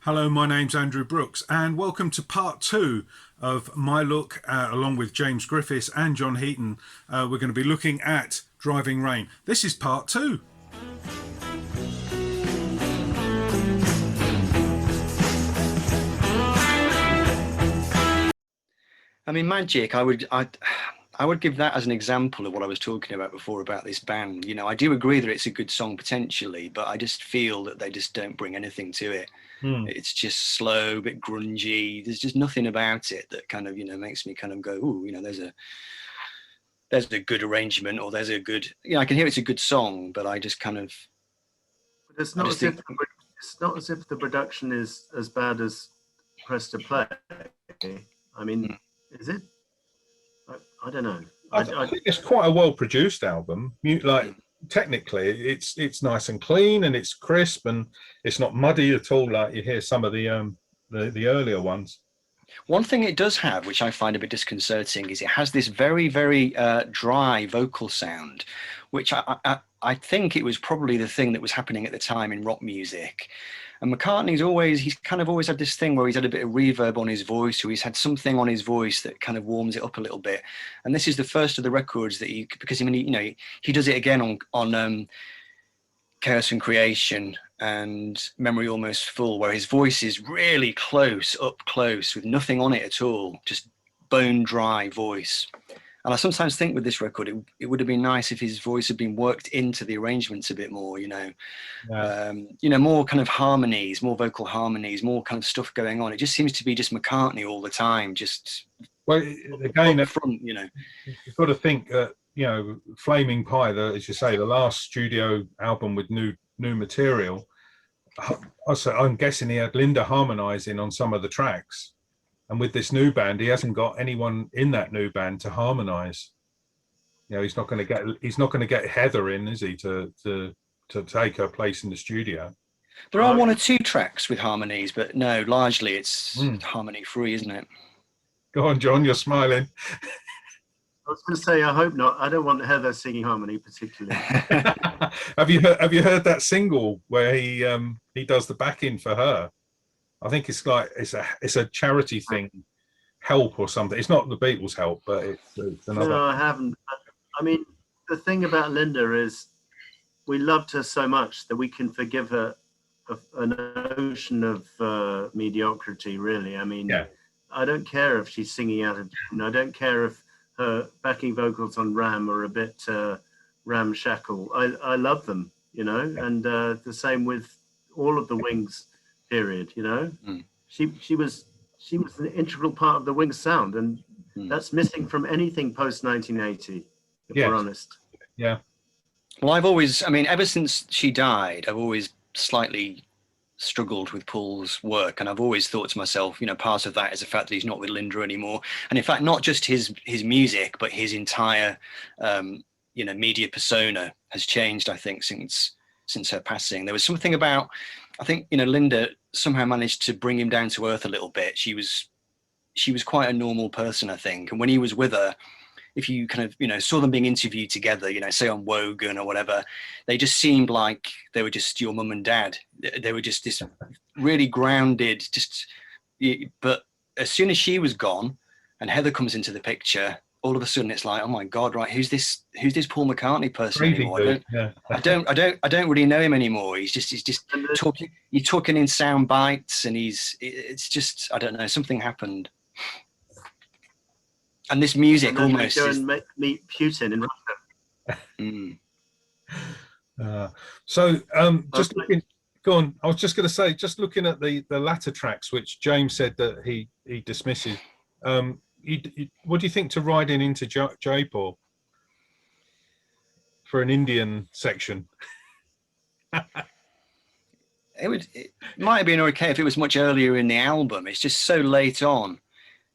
Hello, my name's Andrew Brooks, and welcome to part two of my look, along with James Griffiths and John Heaton. We're going to be looking at Driving Rain. This is part two. I mean, Magic, I would give that as an example of what I was talking about before about this band. You know, I do agree that it's a good song potentially, but I just feel that they just don't bring anything to it. It's just slow, a bit grungy. There's just nothing about it that kind of, makes me kind of go, ooh, there's a good arrangement, or there's a good, I can hear it's a good song, but I just kind of. But it's not as if the production is as bad as Press to Play. I mean, is it? I don't know. I think it's quite a well-produced album. Technically, it's nice and clean, and it's crisp, and it's not muddy at all like you hear some of the earlier ones. One thing it does have, which I find a bit disconcerting, is it has this very, very dry vocal sound, which I think it was probably the thing that was happening at the time in rock music. And he's kind of always had this thing where he's had a bit of reverb on his voice, or he's had something on his voice that kind of warms it up a little bit. And this is the first of the records that he does it again on Chaos and Creation and Memory Almost Full, where his voice is really close, up close, with nothing on it at all, just bone dry voice. And I sometimes think with this record, it would have been nice if his voice had been worked into the arrangements a bit more, more kind of harmonies, more vocal harmonies, more kind of stuff going on. It just seems to be just McCartney all the time, just again up front, You've got to think that, Flaming Pie, as you say, the last studio album with new material. I'm guessing he had Linda harmonizing on some of the tracks. And with this new band, he hasn't got anyone in that new band to harmonise. He's not going to get Heather in, is he, to take her place in the studio? There are one or two tracks with harmonies, but no, largely it's harmony free, isn't it? Go on, John, you're smiling. I was going to say, I hope not. I don't want Heather singing harmony particularly. Have you heard that single where he does the backing for her? I think it's like it's a charity thing, Help or something. It's not the Beatles' Help, but it's another. No, I haven't. I mean, the thing about Linda is we loved her so much that we can forgive her an ocean of mediocrity, really. I mean, I don't care if she's singing out of tune. I don't care if her backing vocals on Ram are a bit ramshackle. I love them, and the same with all of the Wings period. She was an integral part of the Wings sound, and that's missing from anything post 1980, if we're honest. Yeah. Well, ever since she died, I've always slightly struggled with Paul's work, and I've always thought to myself, part of that is the fact that he's not with Linda anymore, and in fact not just his music, but his entire media persona has changed, I think, since her passing. There was something about, I think, Linda somehow managed to bring him down to earth a little bit. She was quite a normal person, I think. And when he was with her, if you kind of, saw them being interviewed together, say on Wogan or whatever, they just seemed like they were just your mum and dad. They were just this really grounded, but as soon as she was gone and Heather comes into the picture, all of a sudden it's like, oh my God, right, who's this Paul McCartney person anymore? I don't really know him anymore. He's just talking. You're talking in sound bites, and it's just, I don't know, something happened. And this music almost go and meet Putin in So Russia. just looking, go on. I was just going to say, just looking at the latter tracks, which James said that he dismisses. What do you think to riding into Jaipur for an Indian section? It might have been okay if it was much earlier in the album. It's just so late on.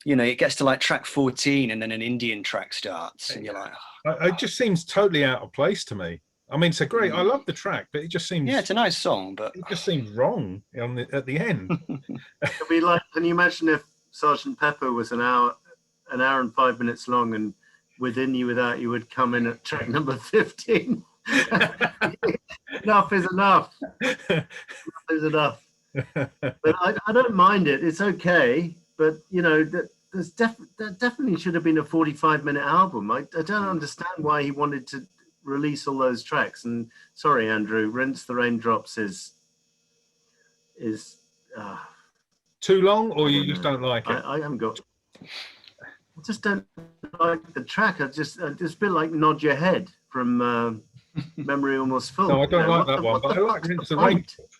It gets to like track 14 and then an Indian track starts, and you're like, it just seems totally out of place to me. I mean, it's a great, I love the track, but it just seems, it's a nice song, but it just seems wrong at the end. It'd be like, can you imagine if Sergeant Pepper was an hour and 5 minutes long, and Within You Without You would come in at track number 15? Enough is enough. Enough is enough. But I don't mind it. It's okay. But you know, that definitely should have been a 45-minute album. I don't understand why he wanted to release all those tracks. And sorry, Andrew, Rinse the Raindrops is too long, or you just don't like it? I haven't got. I just don't like the track. It's a bit like Nod Your Head from Memory Almost Full. No, I don't like that one, but I like Rinse the Raindrops.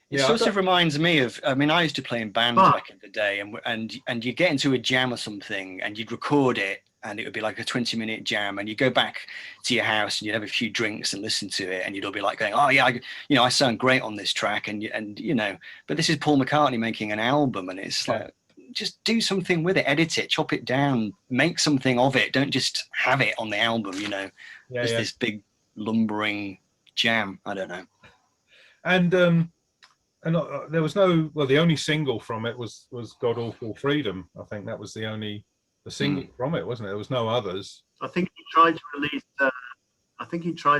It sort of reminds me of, I mean, I used to play in bands back in the day, and you'd get into a jam or something and you'd record it, and it would be like a 20-minute jam, and you go back to your house and you'd have a few drinks and listen to it, and you'd all be like going, oh yeah, I sound great on this track, and you know, but this is Paul McCartney making an album, and it's like, just do something with it, edit it, chop it down, make something of it. Don't just have it on the album, you know, this big lumbering jam. I don't know. And there was no, well, the only single from it was God Awful Freedom. I think that was the single from it, wasn't it? There was no others. I think he tried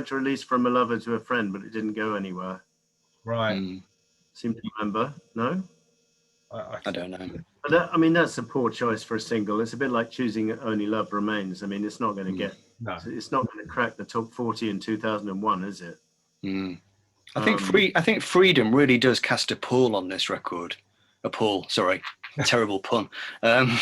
to release From a Lover to a Friend, but it didn't go anywhere. Right. Seem to remember. No? I don't know. But I mean, that's a poor choice for a single. It's a bit like choosing Only Love Remains. I mean, it's not going to get, it's not going to crack the top 40 in 2001, is it? I think Freedom really does cast a pall on this record. A pall, sorry, terrible pun. I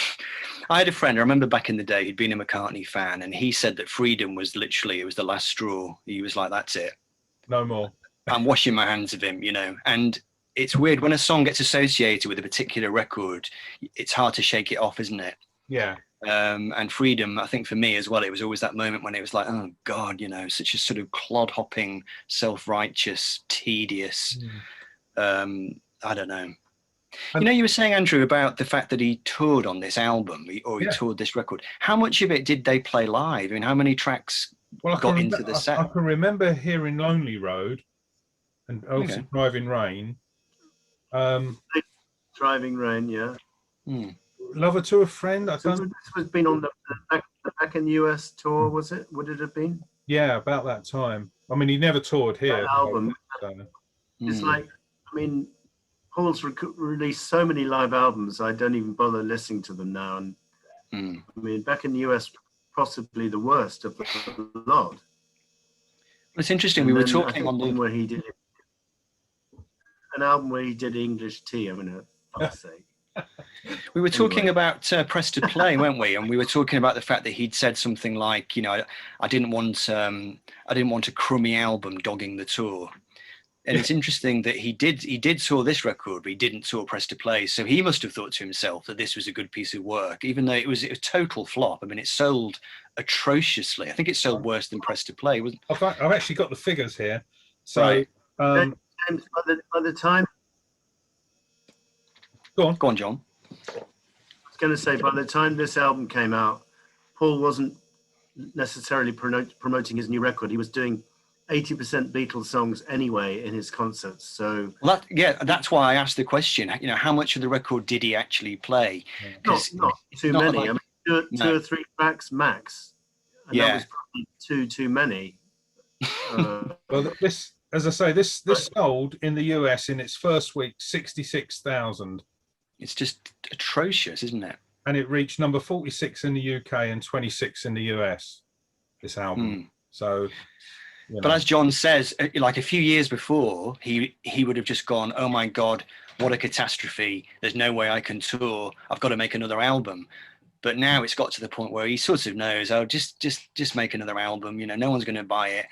had a friend, I remember back in the day, he'd been a McCartney fan, and he said that Freedom was literally, it was the last straw. He was like, that's it. No more. I'm washing my hands of him, you know. And it's weird, when a song gets associated with a particular record, it's hard to shake it off, isn't it? Yeah. And Freedom, I think for me as well, it was always that moment when it was like, oh God, you know, such a sort of clod-hopping, self-righteous, tedious, I don't know. You know, you were saying, Andrew, about the fact that he toured on this album, or he toured this record. How much of it did they play live? I mean, how many tracks got into the set? I can remember hearing Lonely Road and also Driving Rain. Driving Rain, yeah. Lover to a Friend. I don't. This was been on the back in the US tour, was it? Would it have been? Yeah, about that time. I mean, he never toured here. That album. It's like, I mean, Paul's released so many live albums, I don't even bother listening to them now. And I mean, back in the US, possibly the worst of the lot. It's interesting. We were talking on the where he did an album where he did English Tea. I mean, for fuck's sake. We were talking about Press to Play, weren't we? And we were talking about the fact that he'd said something like, you know, I didn't want a crummy album dogging the tour. And it's interesting that he did tour this record, but he didn't tour Press to Play. So he must have thought to himself that this was a good piece of work, even though it was a total flop. I mean, it sold atrociously. I think it sold worse than Press to Play. I've actually got the figures here. So by the time. Go on, John. I was going to say, by the time this album came out, Paul wasn't necessarily promoting his new record. He was doing 80% Beatles songs anyway in his concerts. So that's why I asked the question. You know, how much of the record did he actually play? Not too many. Like, I mean, two or three tracks max. And that was probably too many. Well, this, as I say, this sold in the US in its first week 66,000. It's just atrocious, isn't it? And it reached number 46 in the UK and 26 in the US. This album. So. You know. But as John says, like a few years before, he would have just gone, oh my God, what a catastrophe. There's no way I can tour. I've got to make another album. But now it's got to the point where he sort of knows, oh, just make another album. You know, no one's going to buy it.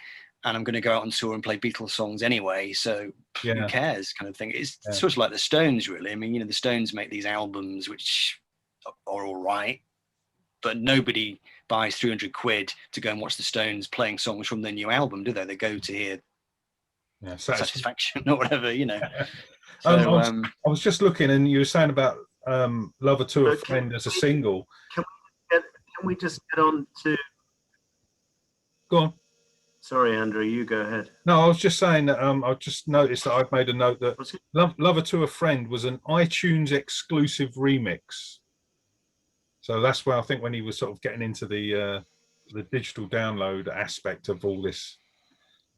And I'm going to go out on tour and play Beatles songs anyway. So who cares, kind of thing. It's sort of like the Stones, really. I mean, you know, the Stones make these albums which are all right, but nobody buys 300 quid to go and watch the Stones playing songs from their new album, do they? They go to hear Satisfaction or whatever, you know. So, I was just looking, and you were saying about Lover to a Friend as a single. Can we just get on to... Go on. Sorry, Andrew, you go ahead. No, I was just saying that I just noticed that I've made a note that Lover to a Friend was an iTunes exclusive remix. So that's where I think when he was sort of getting into the digital download aspect of all this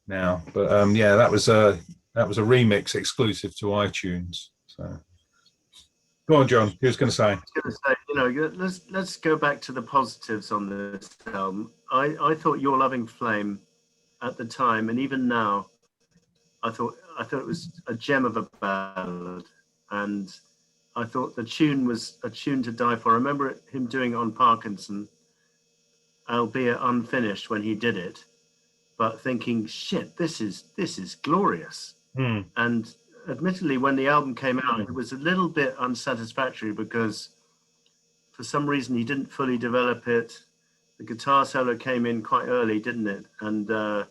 now. But yeah, that was a remix exclusive to iTunes. So go on, John. You was going to say. I was going to say, you know, let's go back to the positives on this album. I thought Your Loving Flame at the time, and even now, I thought it was a gem of a ballad, and I thought the tune was a tune to die for. I remember him doing it on Parkinson, albeit unfinished when he did it, but thinking, shit, this is glorious. And admittedly, when the album came out, it was a little bit unsatisfactory because for some reason he didn't fully develop it. The guitar solo came in quite early, didn't it? And apart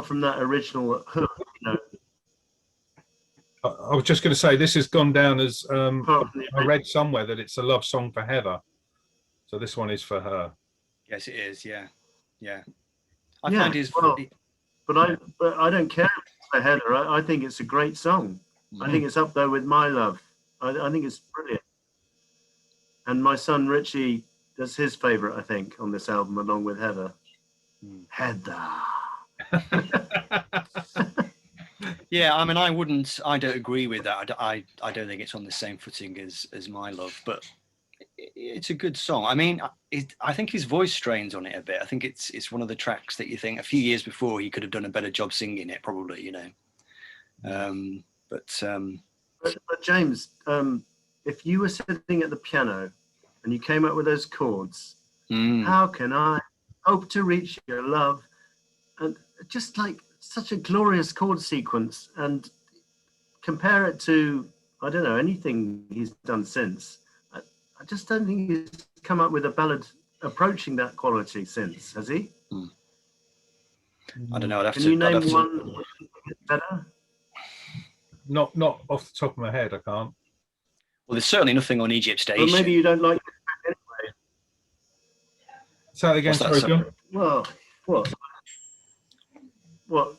from that original hook, you know, I was just going to say, this has gone down as I read somewhere that it's a love song for Heather. So this one is for her. Yes, it is. Yeah. I find his. Well, but I don't care for Heather. I think it's a great song. I think it's up there with My Love. I think it's brilliant. And my son Richie, that's his favourite, I think, on this album, along with Heather. Heather. Yeah, I mean, I don't agree with that. I don't think it's on the same footing as My Love, but it's a good song. I mean, I think his voice strains on it a bit. I think it's one of the tracks that you think a few years before he could have done a better job singing it, probably, you know. But James, if you were sitting at the piano and you came up with those chords, how can I hope to reach your love? And just like such a glorious chord sequence, and compare it to, I don't know, anything he's done since. I just don't think he's come up with a ballad approaching that quality since, has he? I don't know. Can you name one better? Not off the top of my head, I can't. Well, there's certainly nothing on Egypt Station. Well, maybe you don't like it anyway. Say that again, sorry, John. Well, what? Well,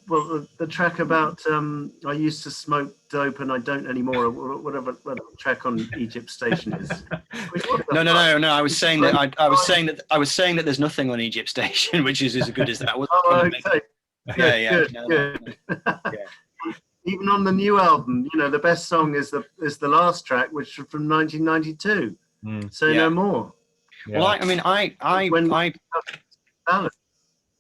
the track about I used to smoke dope and I don't anymore, or whatever track on Egypt Station is. No. I was saying that I was saying that there's nothing on Egypt Station, which is as good as that. Oh, okay. Good. Yeah. Even on the new album, you know, the best song is the last track, which is from 1992. Say no more. Yeah. Well, I mean,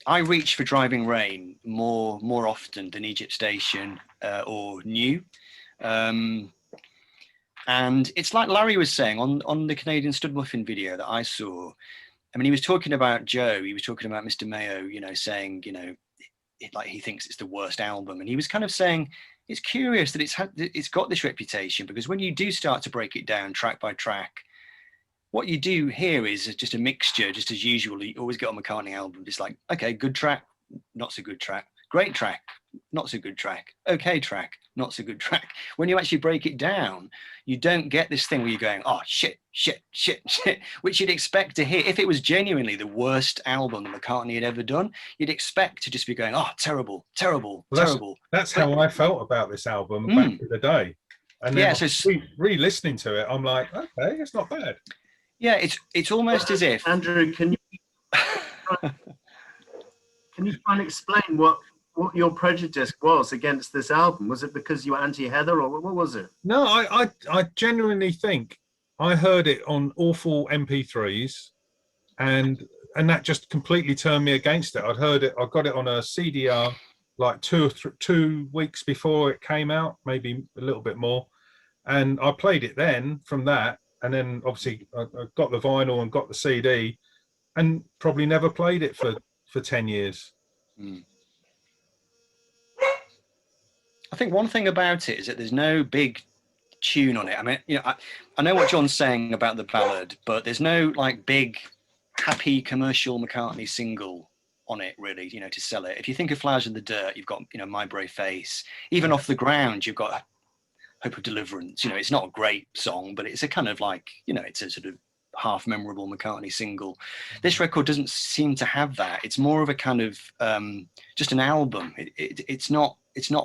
I reach for Driving Rain more often than Egypt Station or New. And it's like Larry was saying on the Canadian Stud Muffin video that I saw. I mean, he was talking about Joe. He was talking about Mr. Mayo, you know, saying, you know, like he thinks it's the worst album. And he was kind of saying, it's curious that it's got this reputation, because when you do start to break it down track by track, what you do here is just a mixture, just as usual. You always get on McCartney album, just like, okay, good track, not so good track, great track, not so good track, okay track, not so good track. When you actually break it down, you don't get this thing where you're going, oh, shit, which you'd expect to hear. If it was genuinely the worst album that McCartney had ever done, you'd expect to just be going, oh, terrible. That's how I felt about this album back in the day. And then re-listening to it, I'm like, okay, it's not bad. Yeah, it's almost as if... Andrew, can you try and explain what your prejudice was against this album? Was it because you were anti-Heather, or what was it? No, I genuinely think I heard it on awful MP3s, and that just completely turned me against it. I got it on a CDR like 2 weeks before it came out, maybe a little bit more, and I played it then from that. And then obviously I got the vinyl and got the CD, and probably never played it for 10 years. I think one thing about it is that there's no big tune on it. I mean, you know, I know what John's saying about the ballad, but there's no like big, happy commercial McCartney single on it, really, you know, to sell it. If you think of Flowers in the Dirt, you've got, you know, My Brave Face. Even Off the Ground, you've got Hope of Deliverance. You know, it's not a great song, but it's a kind of like, you know, it's a sort of half memorable McCartney single. This record doesn't seem to have that. It's more of a kind of just an album. It's not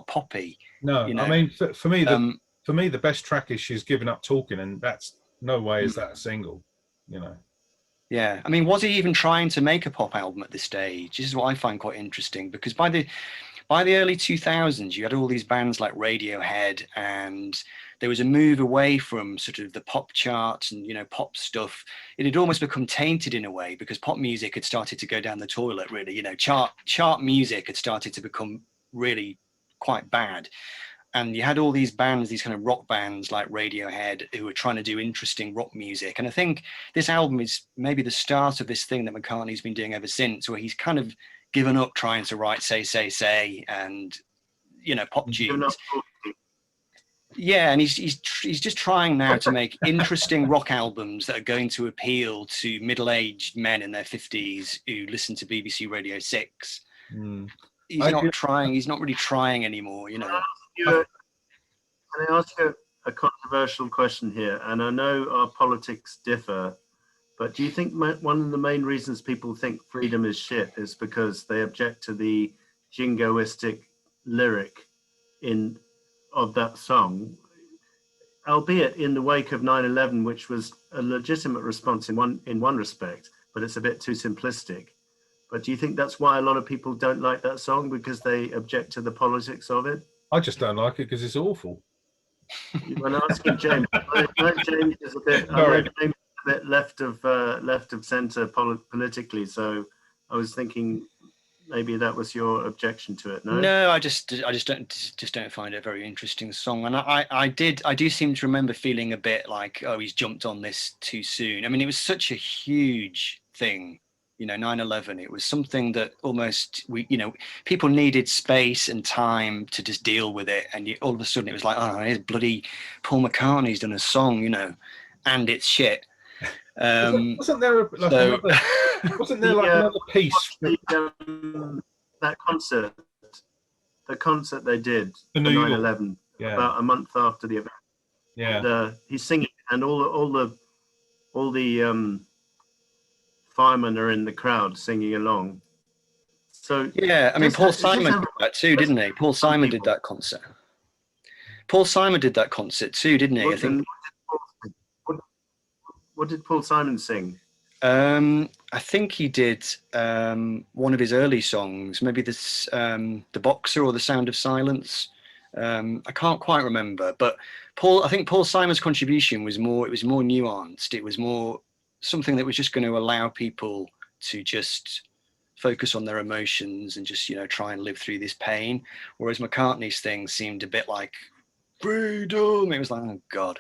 poppy. No, you know? I mean, for me, the best track is She's Given Up Talking, and that's no way is that a single, you know. Yeah, I mean, was he even trying to make a pop album at this stage? This is what I find quite interesting, because by the early 2000s, you had all these bands like Radiohead, and there was a move away from sort of the pop charts and, you know, pop stuff. It had almost become tainted in a way, because pop music had started to go down the toilet, really. You know, chart music had started to become really quite bad. And you had all these bands, these kind of rock bands like Radiohead, who were trying to do interesting rock music. And I think this album is maybe the start of this thing that McCartney's been doing ever since, where he's kind of given up trying to write Say, and, you know, pop tunes. Yeah, and he's just trying now to make interesting rock albums that are going to appeal to middle-aged men in their 50s who listen to BBC Radio 6. He's not really trying anymore, you know. Can I ask you a controversial question here? And I know our politics differ, but do you think one of the main reasons people think freedom is shit is because they object to the jingoistic lyric of that song, albeit in the wake of 9/11, which was a legitimate response in one respect, but it's a bit too simplistic. But do you think that's why a lot of people don't like that song, because they object to the politics of it? I just don't like it because it's awful. When asking James, I know James is a bit left of centre politically, so I was thinking maybe that was your objection to it. No, I just don't find it a very interesting song, and I do seem to remember feeling a bit like, oh, he's jumped on this too soon. I mean, it was such a huge thing. You know, 9/11, it was something that almost people needed space and time to just deal with it. And all of a sudden it was like, oh, here's bloody Paul McCartney's done a song, you know, and it's shit. Wasn't there another piece? That concert, the concert they did for 9/11, about a month after the event. Yeah. And, he's singing, and all the firemen are in the crowd singing along. So yeah, I mean, Paul Simon did that too, didn't he? Paul Simon did that concert. Paul Simon did that concert too, didn't he? I think. What did Paul Simon sing? I think he did one of his early songs, maybe this The Boxer or The Sound of Silence. I can't quite remember, but I think Paul Simon's contribution was more nuanced. It was more something that was just going to allow people to just focus on their emotions and just, you know, try and live through this pain. Whereas McCartney's thing seemed a bit like freedom. It was like, oh God.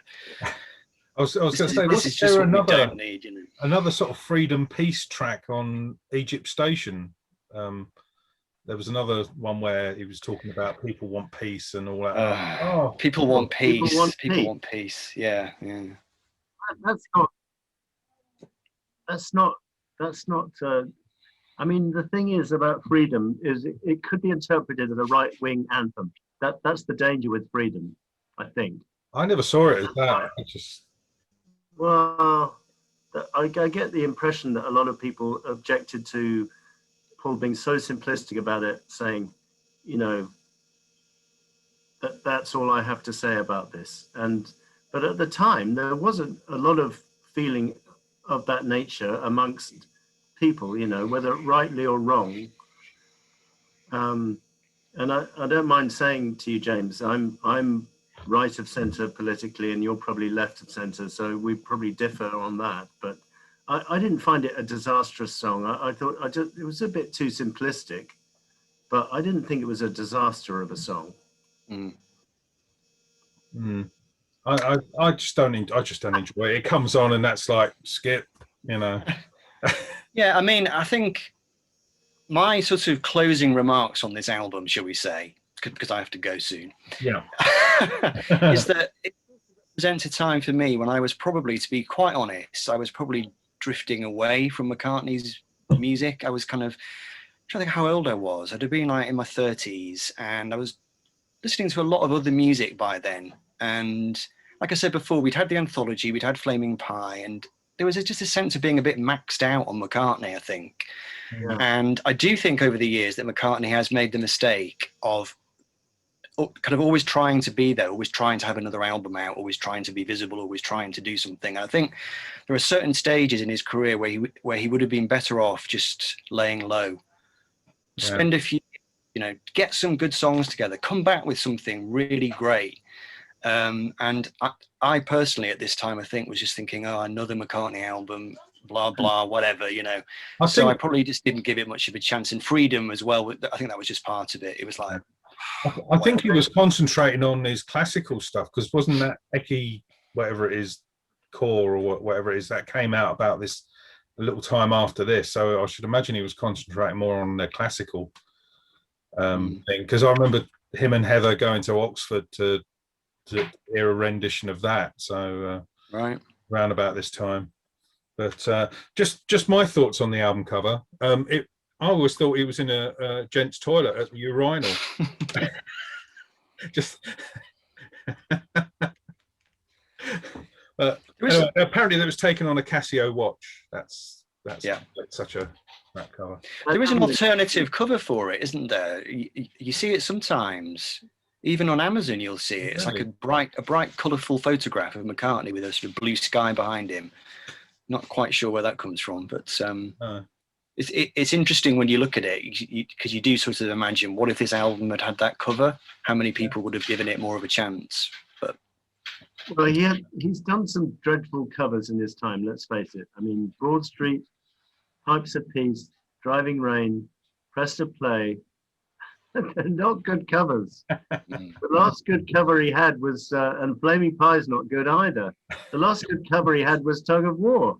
I was going to say, was there another sort of freedom peace track on Egypt Station? There was another one where he was talking about people want peace and all that. People want peace. People want peace. Yeah. That's not. I mean, the thing is about freedom is it could be interpreted as a right-wing anthem. That's the danger with freedom, I think. I never saw it as that. Well, I get the impression that a lot of people objected to Paul being so simplistic about it, saying, you know, that's all I have to say about this. But at the time, there wasn't a lot of feeling of that nature amongst people, you know, whether rightly or wrong. And I don't mind saying to you, James, I'm right of centre politically, and you're probably left of centre, so we probably differ on that. But I didn't find it a disastrous song. I thought it was a bit too simplistic, but I didn't think it was a disaster of a song. I just don't enjoy it. It comes on and that's like skip, you know. Yeah, I mean, I think my sort of closing remarks on this album, shall we say, because I have to go soon. Yeah. Is that it represents a time for me when I was probably, to be quite honest, I was probably drifting away from McCartney's music. I was kind of trying to think how old I was. I'd have been like in my 30s, and I was listening to a lot of other music by then. And like I said before, we'd had the anthology, we'd had Flaming Pie, and there was just a sense of being a bit maxed out on McCartney, I think. Yeah. And I do think over the years that McCartney has made the mistake of kind of always trying to be there, always trying to have another album out, always trying to be visible, always trying to do something. And I think there are certain stages in his career where he would have been better off just laying low, spend a few, get some good songs together, come back with something really great. And I personally at this time, I think, was just thinking, oh, another McCartney album, blah blah, whatever, I probably just didn't give it much of a chance. And Freedom as well, I think that was just part of it. It was like, I think he was concentrating on his classical stuff, because wasn't that Eki, whatever it is, Core or whatever it is, that came out about this a little time after this? So I should imagine he was concentrating more on the classical thing, because I remember him and Heather going to Oxford to hear a rendition of that. So right around about this time. But just my thoughts on the album cover. I always thought he was in a gent's toilet at the urinal. Just anyway, apparently that was taken on a Casio watch. That's such a that cover. There is an alternative cover for it, isn't there? You see it sometimes. Even on Amazon, you'll see it. It's like a bright, colourful photograph of McCartney with a sort of blue sky behind him. Not quite sure where that comes from, but it's interesting when you look at it, because you do sort of imagine, what if this album had that cover? How many people would have given it more of a chance? But well, he's done some dreadful covers in his time. Let's face it. I mean, Broad Street, Pipes of Peace, Driving Rain, Press to Play. They're not good covers. The last good cover he had was, and Flaming Pie's not good either. The last good cover he had was Tug of War.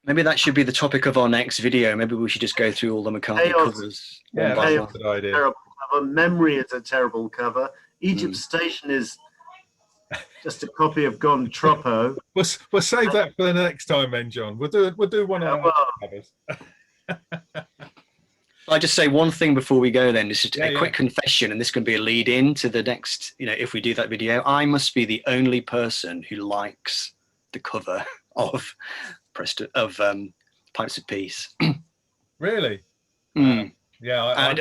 Maybe that should be the topic of our next video. Maybe we should just go through all the McCartney covers. Yeah, that's a good idea. Terrible cover. Memory is a terrible cover. Egypt Station is just a copy of Gone Troppo. We'll save that for the next time, then, John. We'll do one of our covers. I just say one thing before we go. Then it's just a quick confession, and this can be a lead in to the next. If we do that video, I must be the only person who likes the cover of Pipes of Peace. Really? Yeah.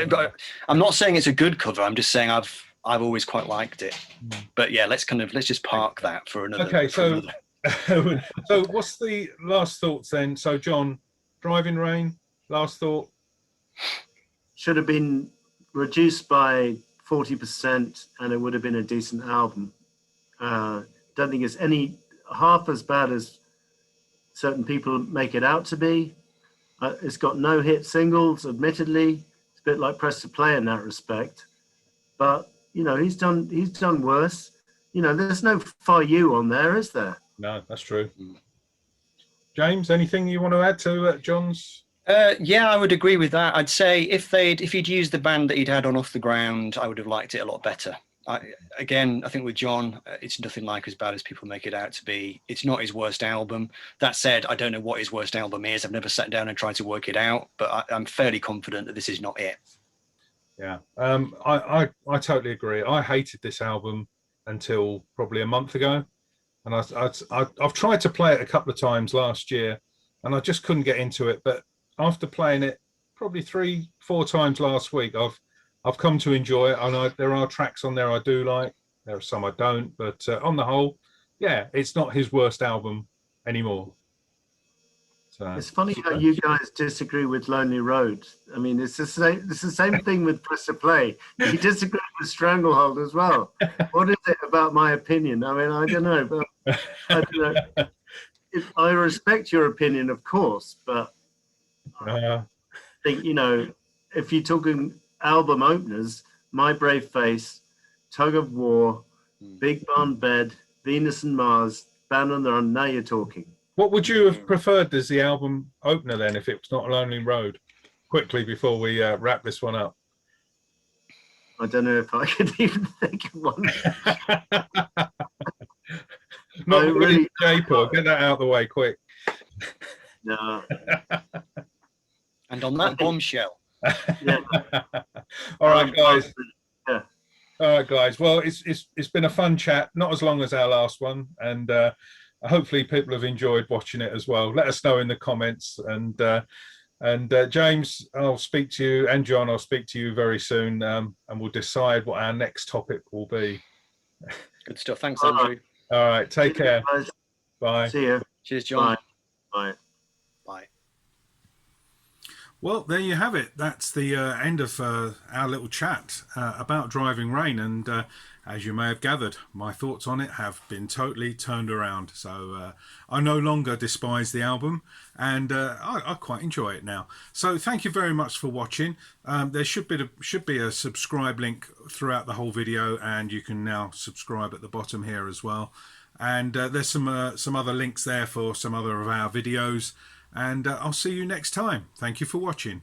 I'm not saying it's a good cover. I'm just saying I've always quite liked it. But yeah, let's just park that for another. Okay, so what's the last thoughts then? So John, Driving Rain, last thought. Should have been reduced by 40%, and it would have been a decent album. Don't think it's any half as bad as certain people make it out to be. It's got no hit singles, admittedly. It's a bit like Press to Play in that respect. But he's done worse. There's no For You on there, is there? No, that's true. James, anything you want to add to John's? Yeah, I would agree with that. I'd say if he'd used the band that he'd had on Off the Ground, I would have liked it a lot better. I think with John, it's nothing like as bad as people make it out to be. It's not his worst album. That said, I don't know what his worst album is. I've never sat down and tried to work it out, but I'm fairly confident that this is not it. Yeah, I totally agree. I hated this album until probably a month ago, and I've tried to play it a couple of times last year, and I just couldn't get into it. But after playing it probably 3-4 times last week, I've come to enjoy it. And there are tracks on there I do like. There are some I don't. But on the whole, yeah, it's not his worst album anymore. So, it's funny how you guys disagree with Lonely Road. I mean, it's the same thing with Press to Play. You disagree with Stranglehold as well. What is it about my opinion? I mean, I don't know. But I don't know. I respect your opinion, of course, but I think, if you're talking album openers, My Brave Face, Tug of War, Big Barn Bed, Venus and Mars, Band on the Run, now you're talking. What would you have preferred as the album opener then, if it was not Lonely Road? Quickly, before we wrap this one up. I don't know if I could even think of one. Not really, J-Paul. Get that out of the way quick. No. And on that bombshell. Yeah. All right, guys. Yeah. All right, guys. Well, it's been a fun chat. Not as long as our last one, and hopefully people have enjoyed watching it as well. Let us know in the comments, and And James, I'll speak to you, and John, I'll speak to you very soon, and we'll decide what our next topic will be. Good stuff. Thanks, Andrew. All right, take care. Guys. Bye. See you. Cheers, John. Bye. Bye. Well, there you have it. That's the end of our little chat about Driving Rain. And as you may have gathered, my thoughts on it have been totally turned around. So I no longer despise the album, and I quite enjoy it now. So thank you very much for watching. There should be a subscribe link throughout the whole video, and you can now subscribe at the bottom here as well. And there's some other links there for some other of our videos. And I'll see you next time. Thank you for watching.